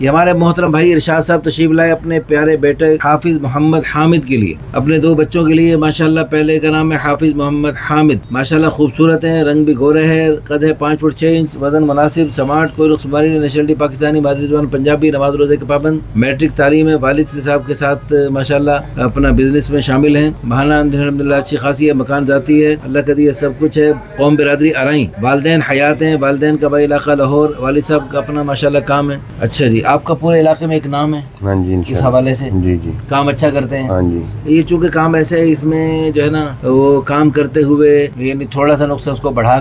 یہ ہمارے محترم بھائی ارشاد صاحب تشریف لائے اپنے پیارے بیٹے حافظ محمد حامد کے لیے، اپنے 2 بچوں کے لیے۔ ماشاءاللہ پہلے کا نام ہے حافظ محمد حامد، ماشاءاللہ خوبصورت ہیں، رنگ بھی گورے ہے، قد ہے 5 فٹ 6 انچ، وزن مناسب، سمارٹ، کوئی رخ شماری، نیشنلٹی پاکستانی، مادری زبان پنجابی، نماز روزے کے پابند، میٹرک تعلیم ہے، والد کے صاحب کے ساتھ ماشاءاللہ اپنا بزنس میں شامل ہیں، بہانہ الحمدللہ اچھی خاصی ہے، مکان ذاتی ہے، اللہ کا دیا سب کچھ ہے، قوم برادری ارائیں، والدین حیات ہیں، والدین کا بھائی علاقہ لاہور، والد صاحب کا اپنا ماشاءاللہ کام ہے۔ اچھا جی، آپ کا پورے علاقے میں ایک نام ہے؟ ہاں جی، اس حوالے سے جی جی کام اچھا کرتے ہیں؟ ہاں جی، یہ چونکہ کام ایسے ہے، اس میں جو ہے نا وہ کام کرتے ہوئے یعنی تھوڑا سا نقصہ اس کو بڑھا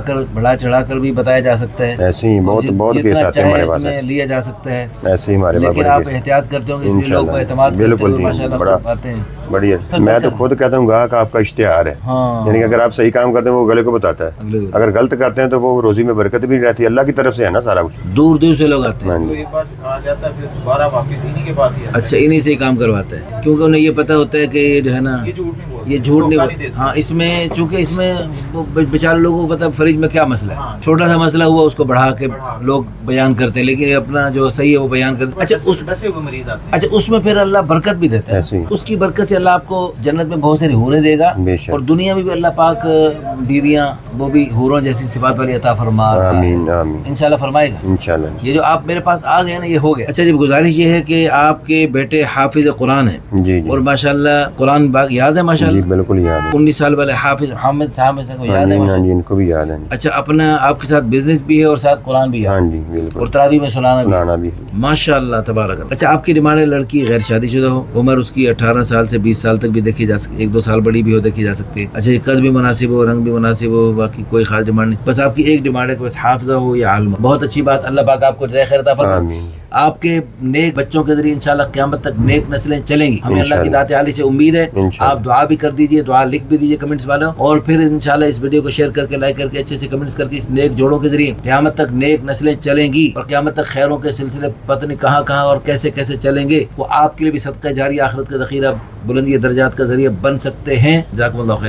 چڑھا کر بھی بتایا جا سکتا ہے، ایسے ہی بہت کیس آتے ہیں ہمارے پاس، میں لیا جا سکتا ہے، ایسے ہی ہمارے پاس، لیکن آپ احتیاط کرتے ہوں گے، اس لیے لوگ اعتماد کرتے بالکل ہوئے ماشاءاللہ خوب آتے ہیں۔ بڑھیا۔ میں تو خود کہتا ہوں گاہک آپ کا اشتہار ہے، ہاں، یعنی کہ اگر آپ صحیح کام کرتے ہیں وہ گلے کو بتاتا ہے، اگر غلط کرتے ہیں تو وہ روزی میں برکت بھی نہیں رہتی، اللہ کی طرف سے ہے نا سارا کچھ، دور دور سے لوگ آتے ہیں۔ ہیں۔ اچھا، انہی سے ہی کام کرواتا ہے، کیونکہ انہیں یہ پتہ ہوتا ہے کہ یہ جو ہے نا یہ جھوٹ نہیں، ہاں اس میں چونکہ اس میں بیچارے لوگوں کو پتہ فریج میں کیا مسئلہ ہے، چھوٹا سا مسئلہ ہوا اس کو بڑھا کے لوگ بیان کرتے ہیں، لیکن یہ اپنا جو صحیح ہے وہ بیان کرتے ہیں۔ اچھا اس میں پھر اللہ برکت بھی دیتا ہے، اس کی برکت سے اللہ آپ کو جنت میں بہت ساری حوریں دے گا، اور دنیا میں بھی اللہ پاک بیویاں وہ بھی حوروں جیسی صفات والی عطا فرما رہا ہے، آمین آمین، انشاءاللہ فرمائے گا انشاءاللہ۔ یہ جو آپ میرے پاس آ گئے نا یہ ہو گیا۔ اچھا جی، گزارش یہ ہے کہ آپ کے بیٹے حافظ قرآن ہیں، جی جی، اور ماشاءاللہ قرآن باغ یاد ہے ماشاءاللہ؟ جی بالکل یاد ہے، 19 سال والے حافظ محمد صاحب میں سے کو یاد ہے ہاں جی، ان کو بھی یاد ہے۔ اچھا، اپنا آپ کے ساتھ بزنس بھی ہے اور ساتھ قرآن بھی ہے، ہاں جی بالکل، اور تراویح میں سنانا بھی ماشاءاللہ تبارک اللہ۔ اچھا، آپ کی ڈیمانڈ ہے لڑکی غیر شادی شدہ ہو، عمر اس کی 18 سال سے 20 سال تک بھی دیکھی جا سکتی ہے، 1-2 سال بڑی بھی ہو دیکھی جا سکتی ہے۔ اچھا، قد بھی مناسب ہو، رنگ بھی مناسب ہو، باقی کوئی خاص ڈیمانڈ نہیں، بس آپ کی ایک ڈیمانڈ ہے کہ بس حافظہ ہو یا عالم۔ بہت اچھی بات، اللہ پاک آپ کو جزائے خیر عطا فرمائے، آمین۔ آپ کے نیک بچوں کے ذریعے انشاءاللہ قیامت تک نیک نسلیں چلیں گی، ہمیں اللہ کی ذات عالی سے امید ہے۔ آپ دعا بھی کر دیجئے، دعا لکھ بھی دیجئے کمنٹس والوں، اور پھر انشاءاللہ اس ویڈیو کو شیئر کر کے لائک کر کے اچھے کمنٹس کر کے اس نیک جوڑوں کے ذریعے قیامت تک نیک نسلیں چلیں گی، اور قیامت تک خیروں کے سلسلے پتہ نہیں کہاں اور کیسے چلیں گے، وہ آپ کے لیے بھی صدقہ جاری، آخرت کا ذخیرہ، بلندی درجات کا ذریعہ بن سکتے ہیں۔ جزاکم اللہ خیر۔